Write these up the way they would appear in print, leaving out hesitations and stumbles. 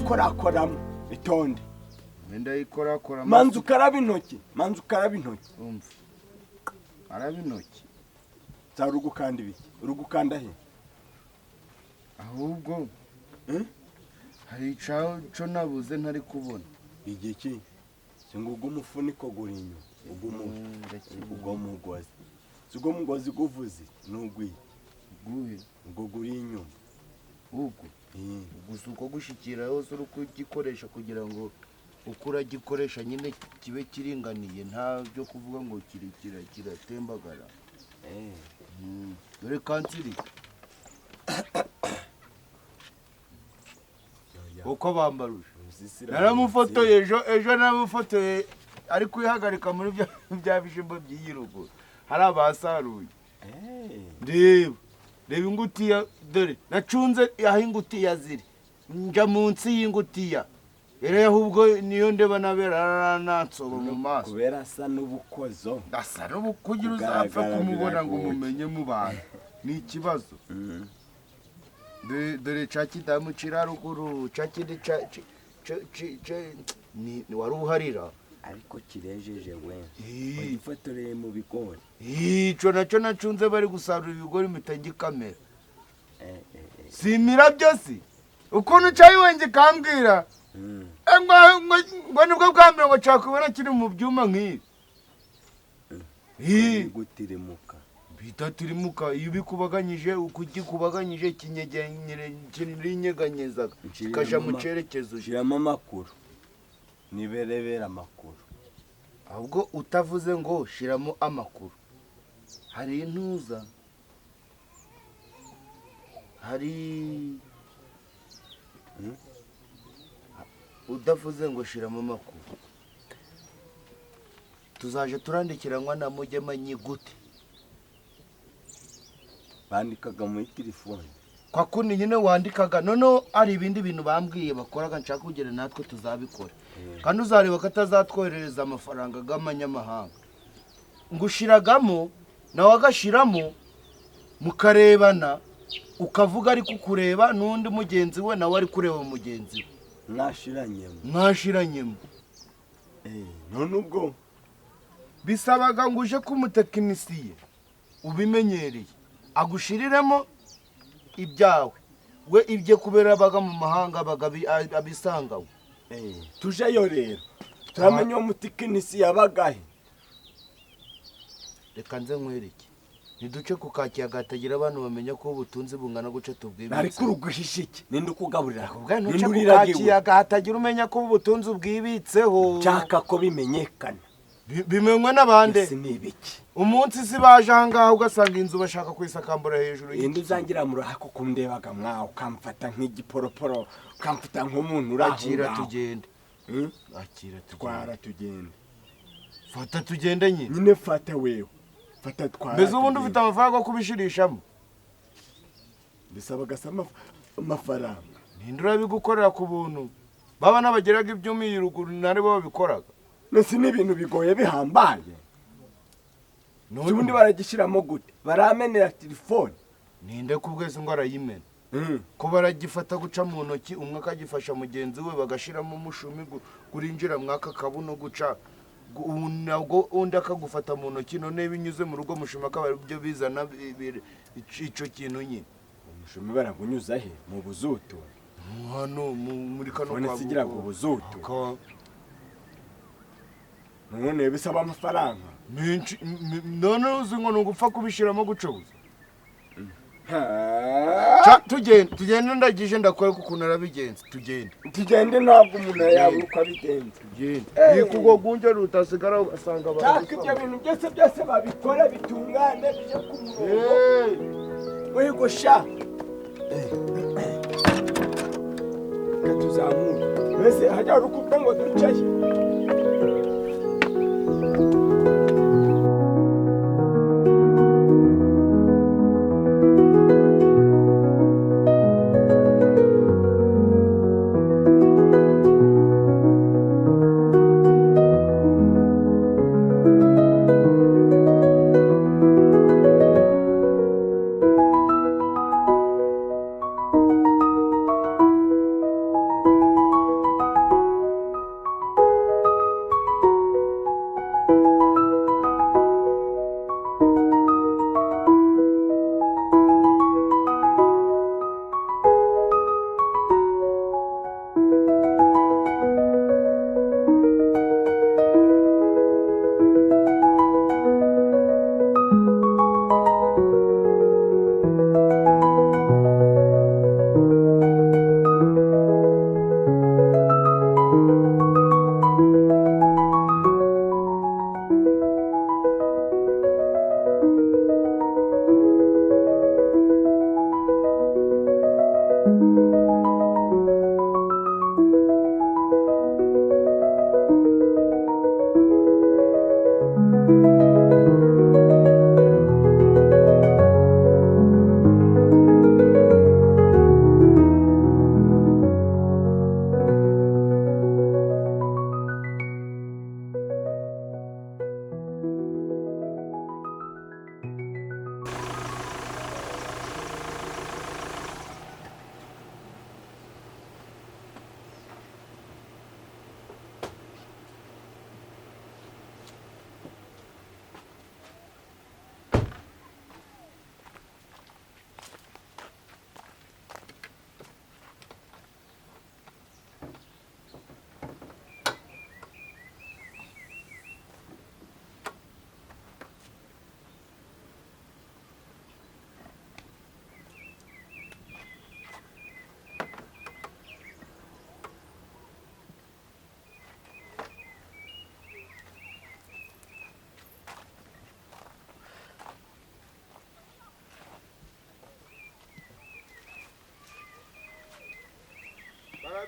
yikorakoramo itonde Wenda yikorakora manzu karaba intoki umva araba intoki za rugukanda ibiki rugukanda he ahubwo hari ico nabuze ntari kubona igiki singugo umufuniko gurinyo ubwo mugozi Sugo mugozi guvuze nugwi guhe ubwo guri inyuma uko gusa uko gushikira yose uri kugikoresha kugira ngo ukura gikoresha nyine kibe kiringaniye nta byo kuvuga ngo kiratembagara dore kansiri uko bambaruje naramufotoye ejo naramufotoye ari kwihagarika muri bya bishimbo by'iyiruguru hari abasaruye reba ingutiya dore nacunze aho ingutiya ziri nja munsi y'ingutiya rero ahubwo niyo ndeba nabera nansoba mu maso kubera asa n'ubukozo asa n'ubukugira uzapfa kumubona ngo mumenye mu bantu ni ikibazo dore ca kidamu ciraruguru ca kindi ni wari uharira ariko kirejeje we wagifotoreye mu bigori ico naco nacunze bari gusarura ibigori mitangi kamera simira byose ukuntu cayiwenje kambwira ngo nibwo bwa mbere ngo cakubona kiri mu byuma nk'ibi gutirimuka bita tirimuka iyo bikubaganyije ukugikubaganyije kinyeganyezaga kikaja mu cerekezo shiramo amakuru niberebera amakuru ahubwo utavuze ngo shiramo amakuru hari intuza hari udavuze ngo shiramo amakuru tuzaje turandikiranwa na Mugema nyigute bandikaga muri telefone kwa kundi nyine wandikaga noneho ari ibindi bintu bambwiye bakoraga nshaka kugera natwe tuzabikora kandi uzareba ko atazatwoherereza amafaranga y'amanyamahanga ngushiragamo nawe agashiramo mukarebana ukavuga ari kukureba n'undi mugenzi we nawe ari kureba mugenzi we mwashiranyemo none ubwo bisabaga ngo uje kumutekinisiye ubimenyereye agushiriremo ibyawe we ibye kubera baga mu mahanga baga abisangawe tujeyo rero turamenya umutekinisiye yabagahe reka nze nkwereke niduce kukakiya gatagira abantu bamenya ko ubutunzi bungana guce tubwibitse ariko uruguhisha iki ninde ukugaburira ninde kukakiya gatagira umenya ko ubutunzi bwibitseho cyaka ko bimenyekana bimenywe n'abande sinibiki umunsi si baje ahangaha ugasanga inzu bashaka kwisakambura hejuru y'indi uzangira mu ruhako kundebaga mwaho ukamfata nk'igiporoporo ukamfata nk'umuntu urakira tugende akira twara tugende fata tugende nyine fata wewe fata twara mbese ubundi ufite amafaranga yo kubishirishamo bisaba gasa amafaranga ninde urabigukorera ku buntu baba n'abageraga iby'umuyiruguru nari bo babikoraga nese n'ibintu bigoye bihambaye ubundi baragishiramo gute baramenera telefone ninde kubwese ngo arayimena ko baragifata guca mu ntoki umwe akagifasha mugenzi we bagashiramo umushumi gurinjira mwaka kabuno guca nabwo undi akagufata mu ntoki none binyuze mu rugo mushima ko byo bizana ico kintu nyine umushumi baragunyuza he mu buzuto hano muri kano kwa sigira ngo buzuto none bisaba amafaranga menshi none uzi ngo nugupfa kubishiramo gucuza tugende ndagije ndakora ukuntu arabigenza tugende ntabwo umuntu yaba uko abigenza nikugo gunje rutasigara ugasanga abantu ibyo bintu byose babikora bitungane bije ku murongo wego sha tuzamuka mbese hajya rukubwa ngo ducaye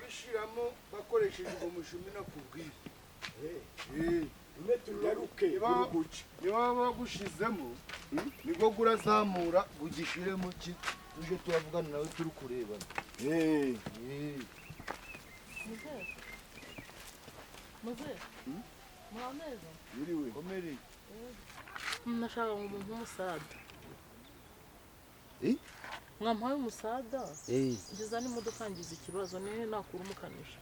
barabishiramo bakoresheje uwo mushumi nakubwiye. Ine tunyaruke uruguca. Niba bagushizemo nibwo gurazamura ugishiremo ki tuje turavugana nawe turi kurebana. Muze. Mwaneza. Yiriwe. Komeri. Nashaka umuntu w'umusada. Mwampaye umusada. Ngiza n'imodoka ngize ikibazo nihe nakura umukanisha.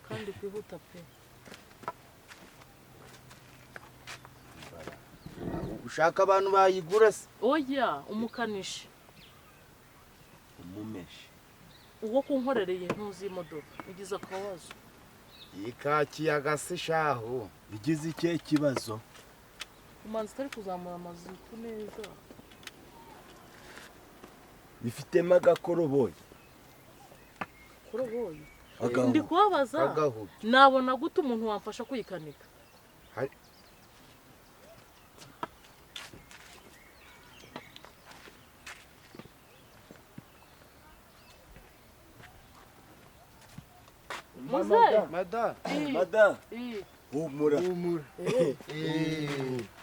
Kandi kwihuta pe. Ushaka abantu bayigura se? Oya, umukanishi. Umumeshi. Uwo kunkorereye ntuzi imodoka. Ugize akabazo. Ikakiyaga se shaho. Bigize iki kibazo? Umanzi tari kuzamura amazu neza. Bifitemo agakoroboyi. Koroboyi. Ndi kubabaza. Nabona gute umuntu wamfasha kuyikanika. Mada. Humura.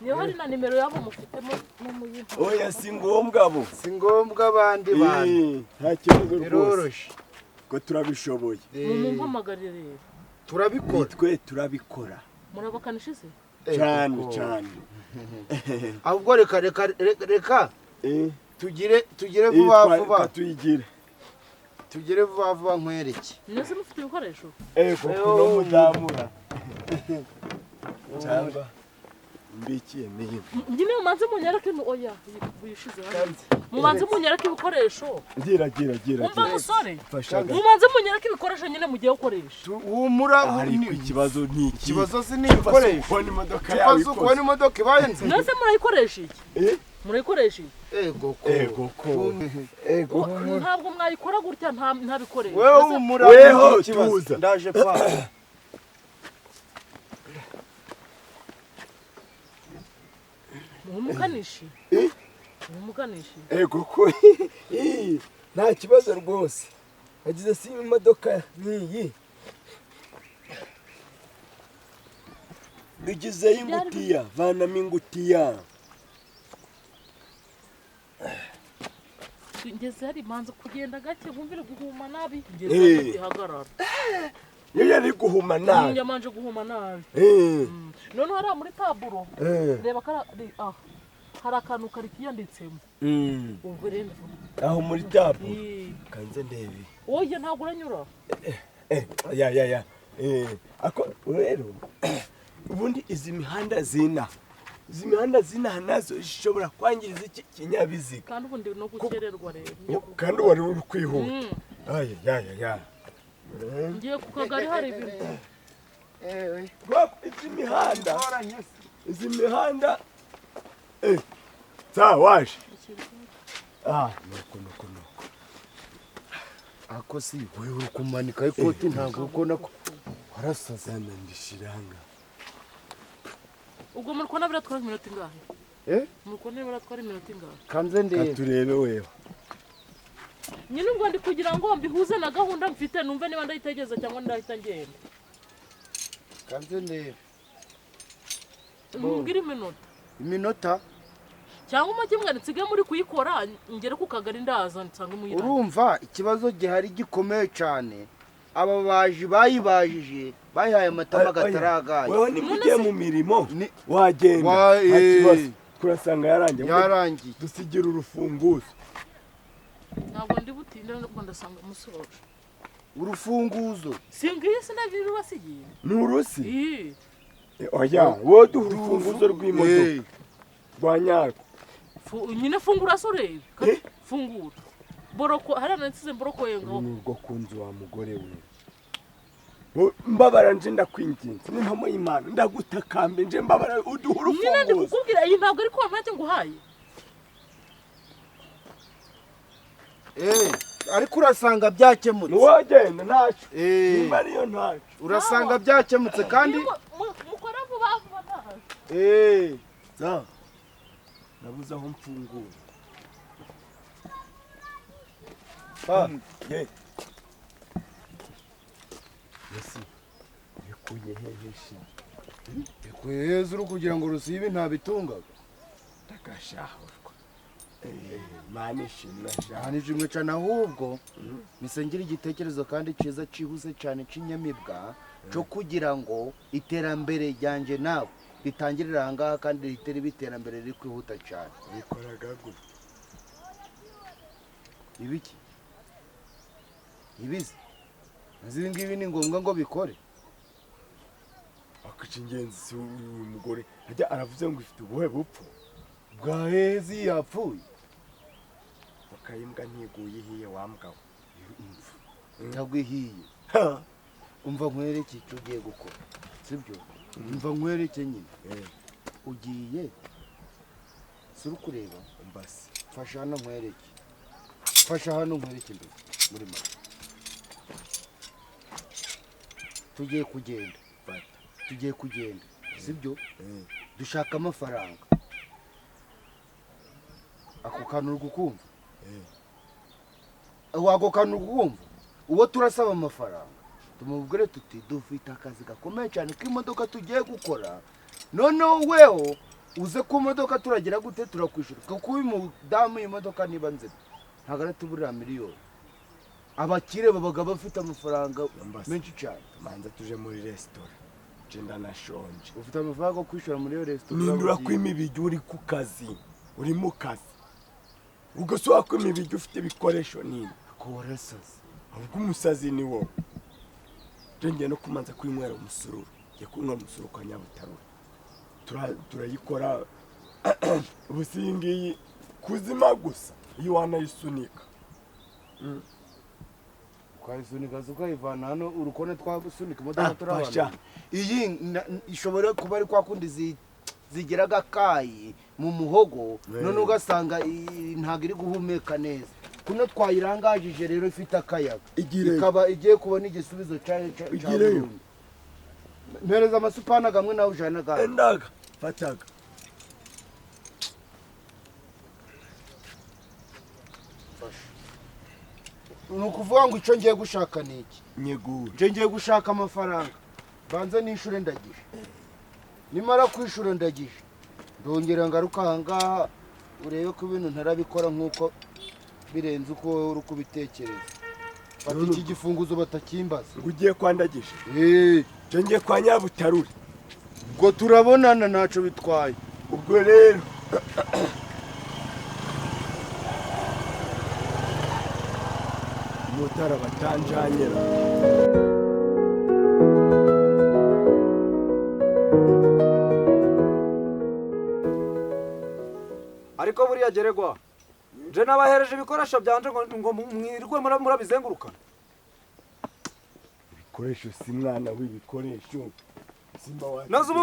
Niyo hari na nimero yabo mufitemo no muyimpa. Oya si ngombwa bo. Si ngombwa abandi bantu. Nta kibazo rwose. Biroroshe. Ko turabishoboye. Mumumpamagare rero. Turabikora. Twe turabikora. Murabakanishize? Cyane. Ahubwo reka. Tugire vuba vuba. Tuyigire. Tugire vuba vuba nkwereke. Nese mufite ibikoresho? No mudamura. Cyangwa mbikiye niyo. Ngine umanze munyarake oya buyishize hanze. Mumanze munyarake ibikoresho. Gira. Umva musore. Mumanze munyarake ibikoresho nyine mugiye gukoresha. Humura ariko ikibazo ni iki? Ikibazo si ni ibikoresho. Kubona imodoka yawe. Kubona imodoka ibaye nzi. Nese murayikoresha iki? Murayikoresha iki? Ego ko. Ntabwo mwayikora gutya nta bikoresho. Wewe humura. Weho tuza. Ndaje pa. Umukanishi. Umukanishi. Ego ko. Nta kibazo rwose. Agize si imodoka niyi. Bigize ingutiya, vanamo ingutiya. Ngeze hari manze kugenda gake bumvire guhuma nabi. Ngeze ihagarara. Iyo yari guhuma nabi. Nyamanje guhuma nabi. None hari muri taburo. Reba hari akantu kari kiyanditsemo. Ubwo rero aho muri taburo. Kanze ndebe. Oya ntabwo uranyura. Ya. Ako rero ubundi izi mihanda zina nazo ishobora kwangiriza iki kinyabiziga. Kandi ubundi no gukererwa rero. Kandi wari uri kwihuta. Ya. Ngiye ku kagari hari ibintu. Izi mihanda. Waje. Nuko. Ako si wewe uri kumanika ikoti ntabwo ukona ko warasazana ndishiranga. Ubwo muri kona biratwara iminota ingahe? Muri kona biratwara iminota ingahe? Kanze ndebe. Katurebe wewe. Nyine ubwo ndi kugira ngo mbihuze na gahunda mfite numve niba ndayitegereza cyangwa ndahita ngenda. Kanze ndebe. Mbwira Iminota? Cyangwa umukimwe nsigaye muri kuyikora ngere ku kagari ndaza nsanga muyira. Urumva ikibazo gihari gikomeye cyane. Aba bayibajije bayihaye amatama gataragaye. Wewe nimugiye mu mirimo wagenda. Kurasanga yarangiye. Dusigira urufunguzo. Ntabwo ndi butinde no ndasanga musoje. Urufunguzo. Singiye sinabiri basigiye. Ni urusi? Oya, wo duha urufunguzo rw'imodoka. Rwanyarwo. Nyine fungura sore. Fungura. Boroko harana nsize boroko yengo. Nubwo kunzi wa mugore we. Mbabara nje ndakwinginze. Ni mpamo y'Imana ndagutakambe nje mbabara uduha urufunguzo. Nyine ndikukubwira iyi ntabwo ari ko mpate nguhaye. Ariko urasanga byakemutse. Wagenda ntacyo. Nimba ariyo ntacyo. Urasanga byakemutse kandi mukora vuba nawe. Nabuze aho mfungura. ese bikuye hehe shi bikuye hejuru kugira ngo rusibe ntabitungaga ndagashahurwa mani shimwe cyane jimwe cyane ahubwo misengera igitekerezo kandi cyiza cyihuse cyane cy'inyamibwa cyo kugira ngo iterambere ryanje nawe ritangirira ahangaha kandi ritere iterambere riri kwihuta cyane bikoraga gute ibiki ibizi izi ngibi ni ngombwa ngo bikore akuca ingenzi si uyu mugore ajya aravuze ngo ifite ubuhe bupfu bwa hezi yapfuye akayimbwa ntiguye ihiye wambwawe ntabwo ihiye umva nkwereke icyo ugiye gukora sibyo umva nkwereke nyine ugiye si uri kureba mbasi fasha hano nkwereke fasha hano nkwereke imbere muri make tugiye kugenda sibyo dushaka amafaranga ako kantu uri kukumva ako kantu uri kukumva uwo turasaba amafaranga tumubwire tuti dufite akazi gakomeye cyane k'imodoka tugiye gukora noneho weho uze ku modoka turagira gute turakwishyura kuko uyu mudamu imodoka niba nzima ntabwo ari tuburira miliyoni abakire babaga bafite amafaranga menshi cyane tumanza tuje muri resitora genda nashonje ufite amafaranga yo kwishyura muri iyo resitora nindura kwima ibiryo uri ku kazi uri mu kazi ugasubira kwima ibiryo ufite ibikoresho nini ko warasaze ahubwo umusazi ni wowe ngiye no kumanza kwinywera umusururu ngiye kunywa umusururu kwa Nyabutarura turayikora ubusingiyi kuzima gusa iyo wanayisunika ukayisunika ukayivana hano urukone twagusunika imodoka turabana iyi ishobora kuba ari kwa kundi zigeraga kayi mu muhogo none ugasanga ntabwo iri guhumeka neza kuno twayirangajije rero ifite akayaga ikaba igiye kubona igisubizo cyayo igireyo mpereza amasupana gamwe nawe ujana gawe endaga fataga ni ukuvuga ngo icyo ngiye gushaka ni iki nyegura ngiye gushaka amafaranga banza nishure ndagije nimara kwishura ndagije ndongera ngaruka ahangaha urebe ko ibintu ntarabikora nk'uko birenze uko wowe uri kubitekereza fata iki gifunguzo batakimbaza ngo ugiye kwandagije ngiye kwa Nyabutarura ubwo turabonana ntacyo bitwaye ubwo rero mutara batanjanyira ariko buriya geregwa nje nabahereje ibikoresho byanje ngo mwirwe murabizengurukana ibikoresho si mwana w'ibikoresho nazo ubu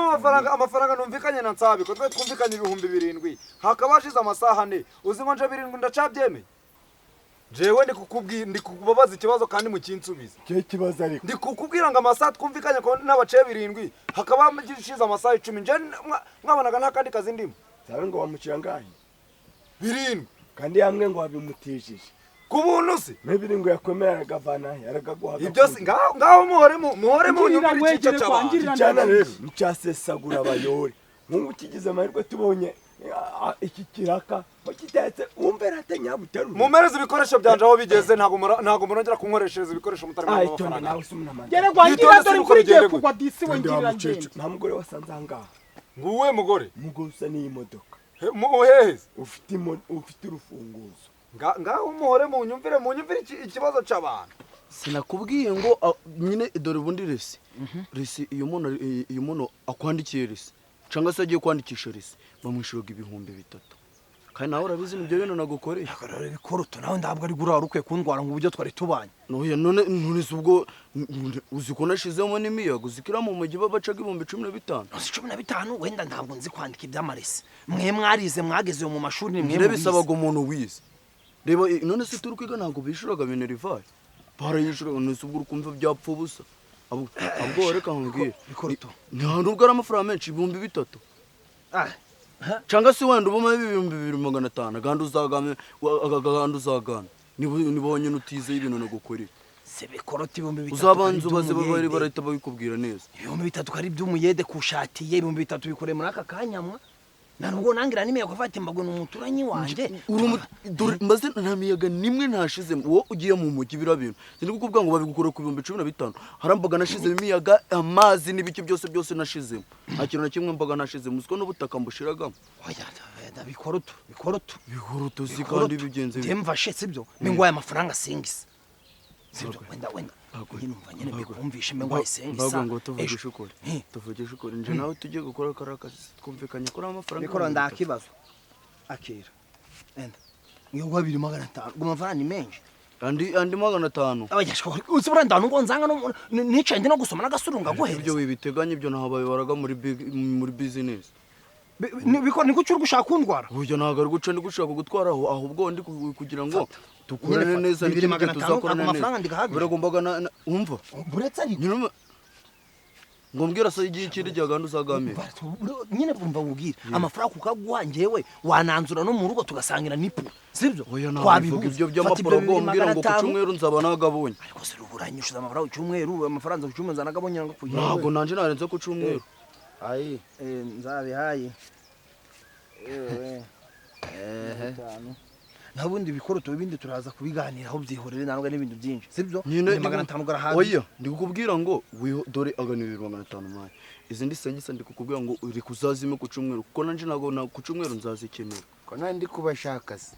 amafaranga numvikanye na nsabiko twe twumvikanye 7,000 hakaba hashize amasaha 4 uzi ngo nje 7 ndacabyemeye jewe ndi kukubabaza ikibazo kandi mu kinsubiza cyo kibazo ariko ndi kukubwira ngo amasaha twumvikanye ko n'abace 7 hakaba hashize amasaha 10 nje mwabonaga nta kandi kazi ndimo sabe ngo wamucira ngahe 7 kandi yamwe ngo wabimutishije kubuntu se mebiri ngo yakwemera gavana yaragaguhaga ibyo se ngaho muhore mu nyumvira icyo cy'abantu cyana rero nicyasesagura abayore nk'ubu kigize amahirwe tubonye iki kiraka bakitetse wumvera ate Nyabutarura mumereze ibikoresho byanje aho bigeze ntago murongera kunkoreshereza ibikoresho mutarimo amafaranga nawe sumunamanje gere gwangira dore kurigiye kugwa disi wongirira ngende nta mugore wasanze ahangaha nguwe mugore usa n'iyi modoka muheheze ufite urufunguzo ngaho muhore mu nyumvire ikibazo cy'abantu sinakubwiye ngo nyine dore ubundi resi iyo umuntu akwandikiye resi cyangwa se agiye kwandikisha resi bamwishyuraga 3,000 kandi nawe urabizi nibyo bintu nagukoreye akarara bikoruto nawe ndabwo ari gurara ukwe kundwara ngo uburyo twari tubanye none ubwo uzi ko nashizemo n'imiyaga uzikira mu mujyi babacaga 15,000 15 wenda ntabwo nzi kwandika iby'amaresi mwe mwarize mwageze mu mashuri ni mwe bisabaga umuntu wize reba none se turi kwiga ntabwo bishuraga minerivare barayishura none se ubwo ukumva byapfa ubusa abwo reka nkubwire nta nubwo ari amafaranga menshi 3,000 cyangwa se wenda ubuma 2,500 kandi uzagana nibonye nutize ibintu nagukorera se bikoroti 3,000 uzabanza ubaze bari barahita babikubwira neza 3,000 kari by'umuyede kushatiye 3,000 bikore muri aka kanyamwa nanubwo nangira nimeye gufata imbago n'umuturanyi wanje maze nta miyaga nimwe ntashize wo ugiye mu mujyi birabintu sindi kukubwira ngo babigukora ku 15,000 harambaga nashize imiyaga amazi n'ibiki byose nashizemo nta kintu na kimwe mbaga nashize musiko n'ubutaka mbushiragamo oya bikoroto si kandi bigenze mvashe sibyo mengwa aya mafaranga singisa sibyo wenda nyinumva nyene bikumvishe mengwa isengisa ngo tuvugishe ukuri nje nawe tujye gukora karakazi twumvikanye kuri amafaranga bikora ndakibazo akira enda ngiyo 2,500 amafaranga ni menshi andi 500 abajashwa usibura ndanu ngo nzanga nicaye ndi no gusoma n'agasurunga guhereza ibyo wibiteganye ibyo nahabaye baraga muri business biko ni gucura gushaka kundwara buryo ntago ari guca ndi gushaka gutwara ahubwo ndi kugira ngo tukurane neza n'ibyo tuzakorana neza biragombaga umva buretse ari ngo mbwira se igihe kiri cyaganda uzagamira nyine bumva ngubwira amafaranga kukaguha njewe wananzura no mu rugo tugasangira nipu sibyo twabivuga ibyo by'amaporogo mbwira ngo ku cyumweru nzaba nagabonye ariko se uranyishuza amafaranga ku cyumweru amafaranga ku cyumweru nzanagabonye ngo kugira ntabwo nanje narenze ku cyumweru ayi nzabihaye nabundi bikoroto bindi turaza kubiganiraho byihorere ntabwo n'ibintu byinshi sibyo 500 garahazi oya ndikukubwira ngo dore agana 2,500 maye izindi sengisa ndikukubwira ngo uri kuzazime ku cyumweru kuko nanje nago ku cyumweru nzazikenera ko nandi ndi kubashaka se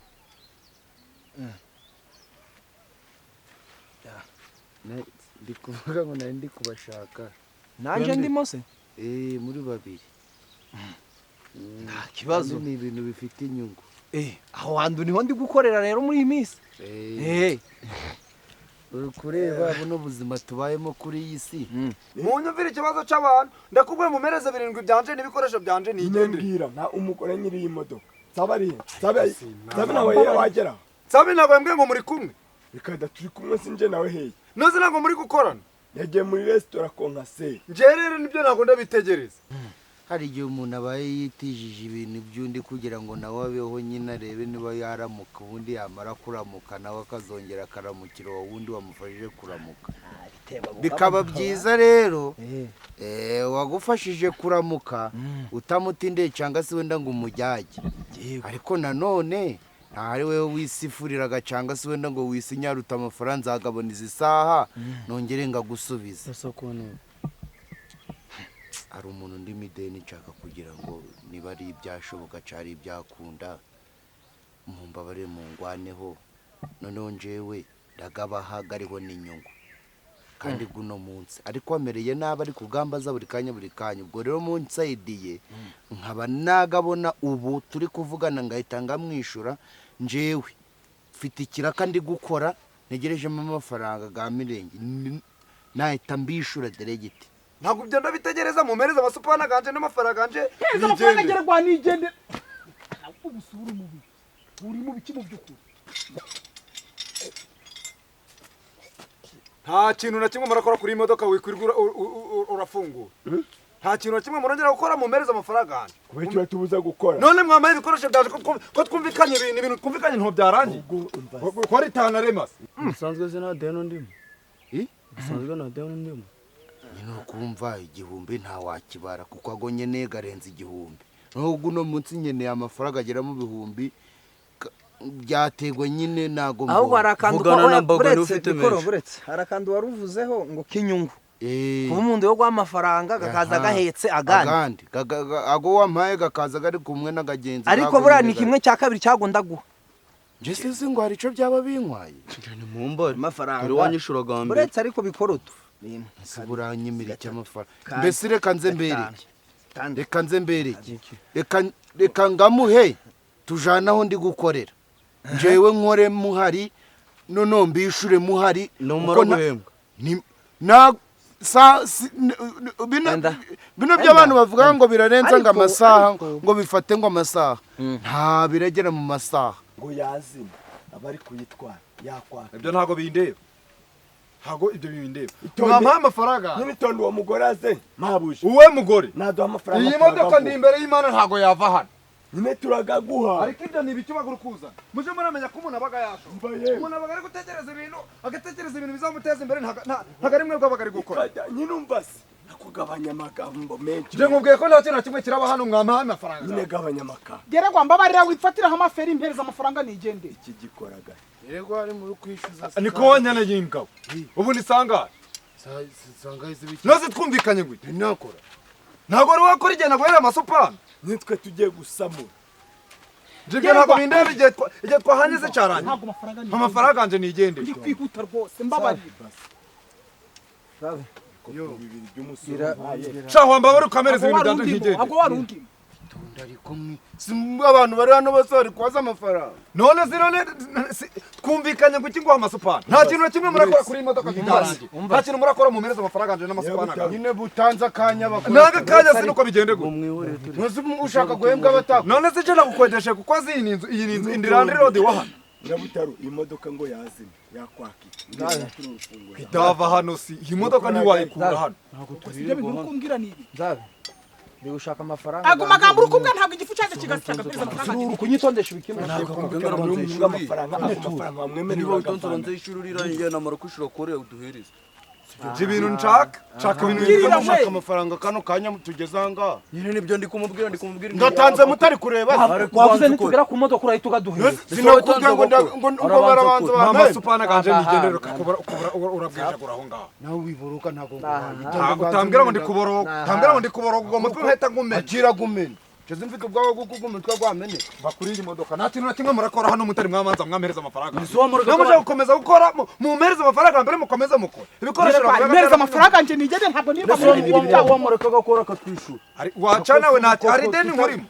ndi kuvuga ngo nandi ndi kubashaka nanje ndimo se muri babiri nta kibazo ni ibintu bifite inyungu aho hantu niho ndi gukorera rero muri iyi minsi uri kureba buno buzima tubayemo kuri iyi si munyumvire ikibazo cy'abantu ndakubwiye mumereze 7 byanje n'ibikoresho byanje nigendera nta umugore nyiri iyi modoka sabe nawe wagera sabe nawe mbwe ngo muri kumwe bikada turi kumwe sinje nawe heye noze ntabwo muri gukorana yagiye muri restaurant konka se njerere nibyo ntabwo ndabitegereza hari igihe umuntu abaye yitijije ibintu by'undi kugira ngo nawe abeho nyine arebe niba yaramuka ubundi yamara kuramuka nawe akazongera akaramukira uwo wundi wamufashije kuramuka bikaba byiza rero wagufashije kuramuka utamutindeye cyangwa se wenda ngo umujyage ariko nanone ntahari wewe wisifuriraga cyangwa se wenda ngo wisinyaruta amafaranga nzagabona izi saha nongere ngagusubiza hari umuntu ndi mideni nshaka kugira ngo niba ari ibyashoboka cyari ibyakunda mumbabare mu ngwaneho noneho njewe ndagabahaga ariho n'inyungu kandi guno munsi ariko amereye nabi ari kugambaza buri kanya ubwo rero munsayidiye nkaba nagabona ubu turi kuvugana ngahita ngamwishura njewe mfite ikiraka ndi gukora ntegerejemo amafaranga ga mirenge nahita mbishura deregiti ntabwo byo ndabitegereza mumereze amasupana ganje n'amafaranga ganje nigende ubusura umubiri uri mu biki mu by'ukuri nta kintu na kimwe murakora kuri imodoka wikwirwa urafungura nta kintu na kimwe murongera gukora mumereze amafaranga ganje kubera icyo tubuza gukora none mwamaye ibikoresho byaje ko twumvikanye ibintu twumvikanye nto byarangiye ko ari tana remase usanzwe se na deno ndimo usanzwe na deno ndimo nyine ukumva 1,000 nta wakibara kuko agonye nega arenze 1,000 n'ubwo uno munsi nkeneye amafaranga agera mu 1,000 byategwa nyine nago ahubwo harakandu buretse harakandu waruvuzeho ngo kinyungu kuba umuntu yo gw'amafaranga gakaza gahetse agandi ago wampaye gakaza gari kumwe n'agagenzi ariko bura ni kimwe cya kabiri cyagondaguha Jesse ngo hari ico byaba binkwaye ni mumbare amafaranga ari wanyishura gambe buretse ariko bikoroto buranyimira cy'amafaranga mbese reka nze mbereke reka ngamuhe tujanaho ndi gukorera njewe nkore muhari nono mbishure muhari numara guhembwa na bino by'abantu bavuga ngo birarenza ngo amasaha ngo bifate ngo amasaha nta biragera mu masaha ngo yazima abari kuyitwara yakwaka ibyo ntago bindeba ntago ibyo bindeba mwampaye amafaranga n'ibitondo uwo mugore aze mabuje uwe mugore naduha amafaranga iyi modoka ndi imbere y'Imana ntago yava hano nyine turagaguha ariko ibyo ni ibiki bagura kuzana muje muramenya ko umuntu abaga yasho umuntu abaga ari gutekereza ibintu agatekereza ibintu bizamuteza imbere ntago ari mwebwe abaga ari gukora nyine umva se nakugabanya amagambo menshi je nkubwiye ko nta kintu na kimwe kiraba hano mwampaye amafaranga nyine gabanya amagambo gererwa mbabarira wifatiraho amaferi impereza amafaranga nigende iki gikoraga yego ari muri kwishyuza niko wanyana y'imbwa ubu ni sangara sangayize biki noze twumvikanye ngo nakora ntago ari wakora igihe naguhera amasupana nitwe tugiye gusamura jibwe ntago bindeba igihe twahanyeze cyarangiye ntabwo amafaranga ni amafaranga anje nigende ndi kwihuta rwose mbabarira bibiri by'umusoro shaho wambabara ukamereza ibintu byanje ntigende ntabwo warundi ariko abantu bari hano bose bari kwaza amafaranga none twumvikanye ngo iki nguha amasupana nta kintu na kimwe murakora kuri iyi modoka kitarangiye nta kintu murakora mumereza amafaranga anje n'amasupana gawe nyine butanze akanya bakora nanga kanya sinuko bigende gute ntuzi ushaka guhembwa abataka none se je nagukodeshe kuko azi iyi ni inzu indirandi road wahano nyabutaro iyi modoka ngo yazimye yakwaki itava hano si iyi modoka ntiwayikura hano ibyo bintu uri kumbwira ni ibi nzabe ndi gushaka amafaranga ago magambo uri kumbwira ntabwo igifu cyaje kigasanga kugeza amafaranga uri kunyitondesha ibikimwe amafaranga wamwemerera niba witonzora nze ishuri urirangiye namara kwishura kore uduhereze je ibintu nshaka Mbwirira ushaka we. amafaranga kano kanya tugeze aha nyine nibyo ndi kumubwira ngatanze mutari kureba wavuze nitugera ku modoka urahita ukaduhereza sinakubwiye ngo barabanza mama bampe supana kanje nigendera urabwejagura aho ngaho nawe wiburuka ntabwo utambwira ngo ndi kuboroga ubwo mutwe nkahita ngumena akira gumena Cheze mfite ubwawe gukugu umutwe gwamene bakurira imodoka nta kintu na kimwe murakora hano mutari mwamanza mwamereza amafaranga Nisobanura namuje gukomeza gukora mumereza amafaranga mbere mukomeza mukora ibikoresho mpereza amafaranga nje nigende ntabwo niba muri ibi byawo wamureka gakora katwishura wacana we nati ari deni nkurimo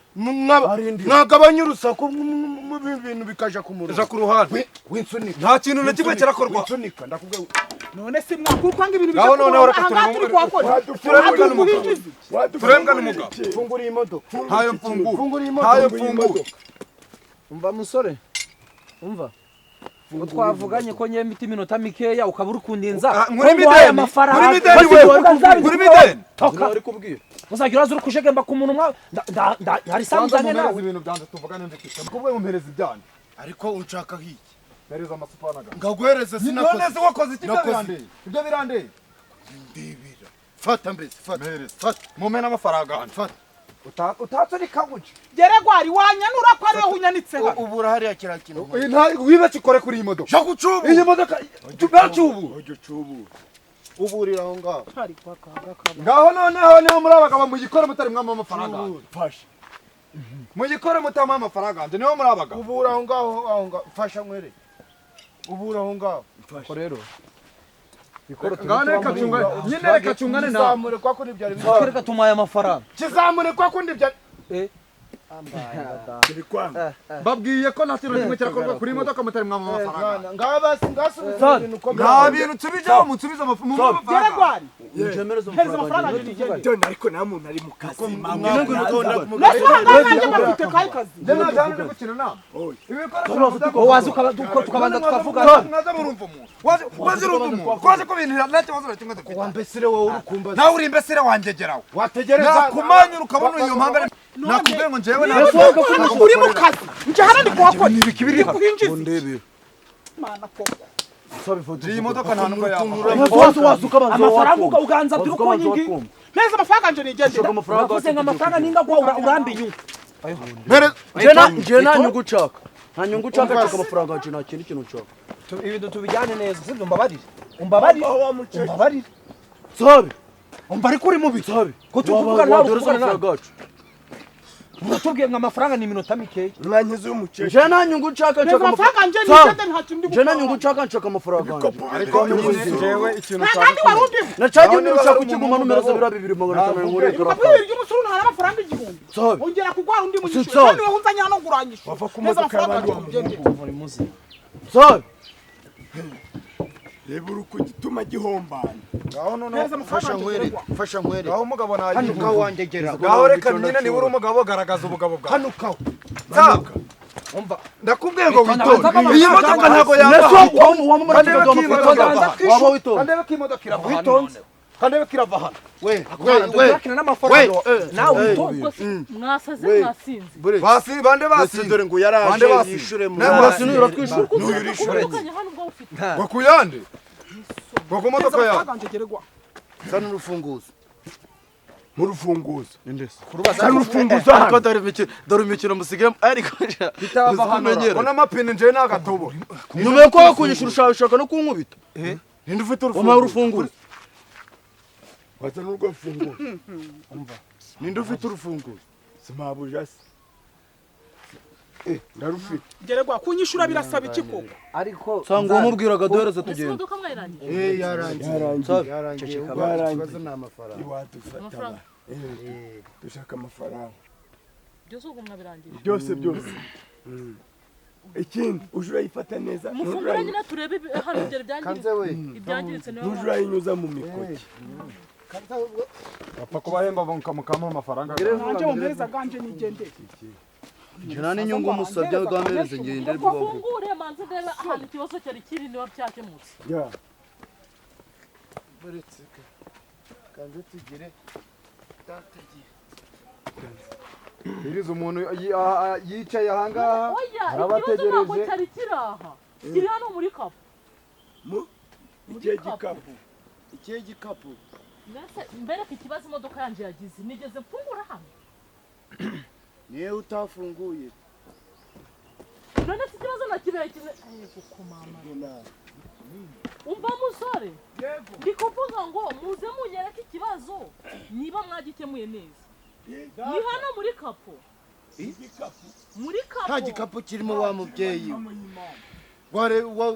mwagabanya urusaku mu bintu bikaja ku murongo ja ku ruhande winsunika nta kintu na kimwe kirakorwa winsunika ndakubwiye none si mwakuru kwanga ibintu Ngaho noneho reka turi kwakora turembwa n'umugabo turembwa n'umugabo fungura iyi modoka ntayo mfungura fungura iyi ntayo modoka mfungura umva musore umva ngo twavuganye ko nyemba iti minota mikeya ukaba uri kundinza muri mideni amafaranga muri mideni we muri mideni ari kubwira uzagira uraza uri kujegemba ku muntu mwa hari samuzanye nawe ibintu byanjye tuvugane mfite kubwe mumpereza ibyanjye ariko unshaka hiki mpereza amasupana ga ngaguhereza none sinakoze se wakoze iki Nakoze. ibyo birandeye ndibira fata mbese fata mpereza fata mumena amafaranga hano fata utatse ni kaguje geregwari wanyanura ko ariwe hunyanitse hano ubu urahariya kiriya kintu wiba kikore kuri iyi modoka sha gucubu iyi modoka bacubu ujye ucubura uburira aho ngaho hari kwakanga kaba ngaho noneho niho muri abagabo mugikore mutari mwama amafaranga fasha mugikore mutama amafaranga hanze niho muri abagabo ubura aho ngaho fasha nkwere ubura aho ngaho ko rero ngaho reka cungane nyine reka cungane nawe kizamure kwa kundi byari reka tumuhaye amafaranga kizamure kwa kundi byari turi kwanga babwiye ko nta kintu na kimwe kirakorwa kuri iyi modoka mutari mwama amafaranga ngabasi ngasubiza ibintu uko nta bintu nsubijeho munsubize amafaranga geregwari njemereza mpereza amafaranga amafaranga nje nigende done ariko nta muntu ari mu kazi nese uhangana nanjye bafite kayi kazi njye nta cyane ndi gukina inama Oya. wowe waza tukabanza tukavugana mwaza murumva umuntu waje urumva umuntu waje ko ibintu nta kibazo na kimwe dufite wambesire wowe urukumba nawe uri imbesire wangegeraho wategereza nakumanyura ukabona iyo mpamvu nakubwiye ngo njyewe uri mu kazi nje hano ndi kuhakora ndi kuhinjiza ndebe mana koko iyi modoka nta nubwo yaba amafaranga uganza turi ko nyingi mpereza amafaranga nje nigende uravuze ngo amafaranga ninga kwa urambe inyungu nje nta nyungu ucaka nta nyungu ucaka nshaka amafaranga nje nta kindi kintu nshaka ibintu tubijyane neza sibyo umbabarire umbabarire sabe umva ariko uri mubi sabe ko tuvugana nawe waduhereza tuvugana nawe amafaranga yacu uratubwiye ngo amafaranga ni iminota mikeya mwankiza y'umukecuru nje nta nyungu ucaka mpereza nshaka amafaranga nje Sabe. nigende nta kintu ndi nje nta nyungu gukora ucaka nshaka amafaranga yanjye ariko njyewe ikintu nta kandi wari undimo nacagiye ndi ushaka ukiguma numereza biriya bibiri magana atanu ngure ukabwira ry'umusuru ntara amafaranga igihumbi sabe ongera kugwara undi mu Si giciro sawa. kandi wowe unzanye hano nguranyisha wava ku mpereza modoka amafaranga y'abandi nje wa nigende sabe reba uri kugituma gihombana ngaho noneho mpereza amafaranga fasha nje nkwere geregwari fasha nkwere ngaho umugabo hano nayivuga ngaho wangegera ngaho reka nyine niba uri umugabo garagaza ubugabo bwawe hano kaho Sawa. ndakubwiye ngo witonde Witonze. iyi modoka ntabwo yaba waba witonze kandebe ko imodoka irava hano witonze kandebe kirava hano we turakina n'amafaranga nawe mwasaze mwasinze basi bande basi dore ngo yaraje yishure mu basi n'uyura twishura urukanye hano ngo ufite ngo kuyande ngo ku modoka yawe sana urufunguzo mu rufunguzo Indese. sana urufunguzo hano Dore imikino musigaye ariko bitava hano ona mapine nje nagatobo nyuma yo kwa kunyishura ushaka no kunkubita. ninde ufite Wama urufunguzo. waza n'urwo rufunguzo ninde ufite urufunguzo simabuje se ndarufite geregwa kunyishura birasaba iki koko ariko Sanga umubwiraga duhereze ese tugenda. imodoka mwayirangiye yarangiye ikibazo ni amafaranga iwadufata dushaka amafaranga byose ubwo mwabirangiye byose ikindi uje urayifata neza mufungura nyine turebe hano ibyo byangiritse ibyangiritse niyo uje urayinyuza mu mikoki papa kubahemba mukamuha amafaranga nanje mumpereza ganje nigende Jana n'inyungu musabye bwamereze ngende bwo. mufungure manze ndebe ahantu ikibazo cyari kiri niba cyakemutse ya kandi tugire tatagiye iriza umuntu yicaye ahangaha oya ikibazo ntabwo cyari kiri aha kiri hano muri kapu ikihe gikapu mbere ko ikibazo imodoka yanjye yagize nigeze mfungura hano niwe utafunguye none si ikibazo nakibere kimwe kuko mama umva musore ndi kuvuga ngo muze munyereke ikibazo niba mwagikemuye neza ni hano muri kapo muri kapo nta gikapu kirimo wa mubyeyi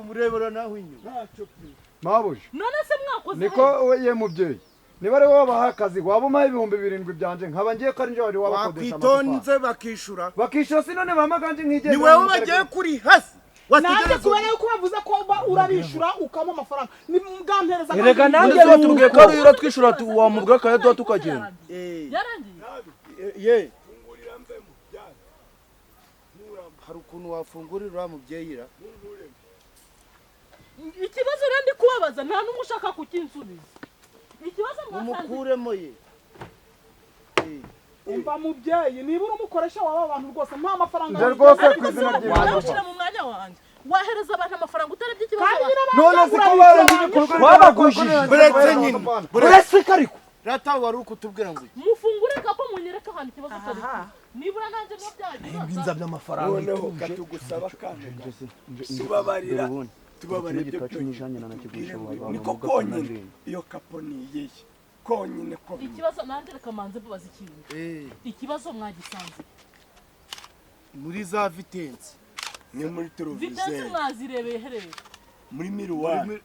urebera naho inyuma mabuje none se mwakoze niko ye mubyeyi niba ari wowe wabaha akazi waba umaye 7,000 byanje nkaba ngiye ko ari nje wari wabakodesha wakwitonze bakishura si none mama ganje nkigeze ni wewe bagiye kuri hasi nanjye kubera yuko bavuze ko urabishura ukama amafaranga ni mgampereza erega nanjye Tubwiye ko ari twishura wamubwa kaye duha tukagenda. yarangiye ye hari ukuntu wafungurira uriya mubyeyi ra ikibazo rero ndi kubabaza nta n'umwe ushaka kukinsubiza ikibazo mwasanze umukuremo ye umva mubyeyi niba uri umukoresha waba abantu rwose nta mafaranga nje rwose ariko ku izina se wabushyira mu mwanya wanjye wahereza abantu amafaranga utarebye ikibazo none siko barangije kurwanya babagujije buretse nyine buretse kariko rata wari ukutubwira ngo mufungure kapo munyereke ahantu ikibazo cyari nibura nanjye no byagize ibinza by'amafaranga noneho katugusaba kandi tubabarire ibyo niko konyine iyo kapo ni iyihe konyine ko ikibazo nanjye reka manze mbabaza ikintu ikibazo mwagisanze muri za vitensi ni muri vitensi televiziyo mwazirebeye hereye muri miruwari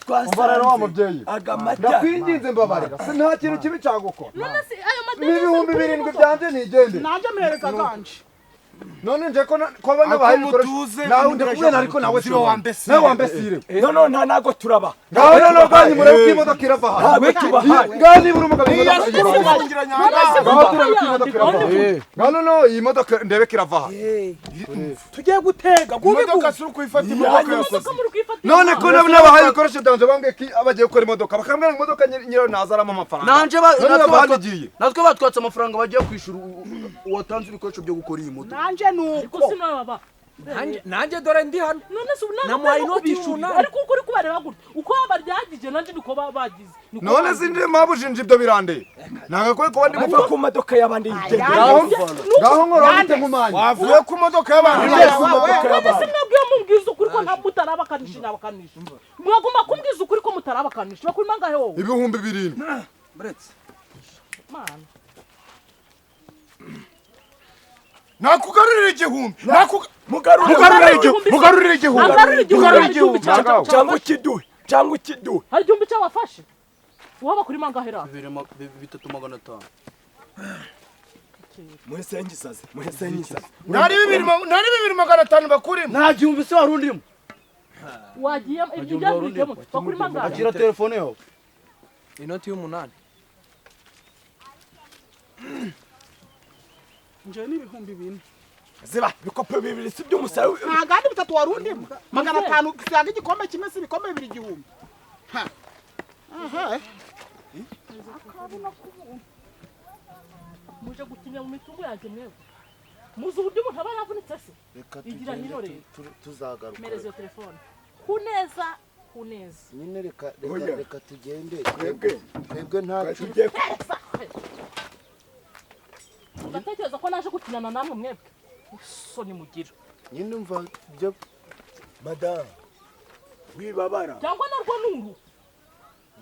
umva rero wa mubyeyi agamata ndakwinginze mbabarira si nta kintu kibi cyagukora none se ayo ni 7,000 byanje nigende nanjye mpereza ganje none nje ko abana bahaye ibikoresho nawe ndakubwira ariko nawe si nawe wambesire no nta nago turaba ngaho rero bwanyu murebe ko imodoka irava hano ntawe tubahaye ngaho niba uri umugabo ngaho no iyi modoka ndebe ko irava hano tugiye gutega imodoka si ukuyifata imodoka yose none ko n'abahaye ibikoresho byanje bambwiye ko bagiye gukora imodoka bakambwira ngo imodoka nyirayo nazaramo amafaranga Nanje bagiye natwe batwatse amafaranga bagiye kwishura watanze ibikoresho byo gukora iyi moto. nanjye nuko ariko sinawe baba nanjye dore ndi hano none se namuhaye ubu inoti bishuri y'umunani. ariko uko uri kubareba gutya uko baryagije nanjye niko bagize none sindi mabujinje ibyo birande nagakwiye kuba ndi muva ku modoka y'abandi yigendera ngaho nkora bite nkumanya wavuye ku modoka y'abantu none se mwebwe mubwiza ukuri ko nta mutarabakanisha n'abakanisha mwagomba kumbwiza ukuri ko mutarabakanisha bakuri mangahe wowe 7,000 buretse mana nakugarurira igihumbi mugarurira igihumbi cyangwa ikiduhe hari igihumbi cy'abafashe waba kuri mangahe ra 3,500. muhese ngisaze nari 2,500 bakurimo Nta gihumbi se warundimo. wagiye ibyandikemo bakuri mangahe Akira telefone yawe. inoti y'umunani nje ni 4,000 ziba bikope bibiri si by'umusaya nta gandi bitatu warundimo 500 siyaga igikombe kimwe si ibikombe 2 igihumbi aha muje gutinya mu mitungo yanjye mwebwe muzi uburyo umuntu aba yavunitse se reka igira hino rero tuzagaruka mereza iyo telefone kuneza nyine Oya. reka tugende twebwe nta tugiye ugatekereza ko naje gukinana namwe mwebwe isoni mugira nyine umva byo madamu wibabara cyangwa narwo nuru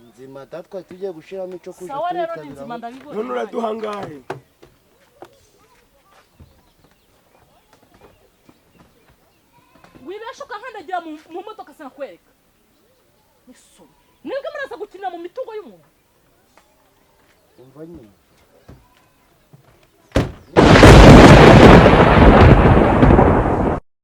nzima datwa tugiye gushiramo ico kuja sawa rero ni nzima ndabibona none uraduhangahe wibesha ukankandagira mu modoka sinakwereka isoni mwebwe muraza gukinira mu mitungo y'umuntu umva nyine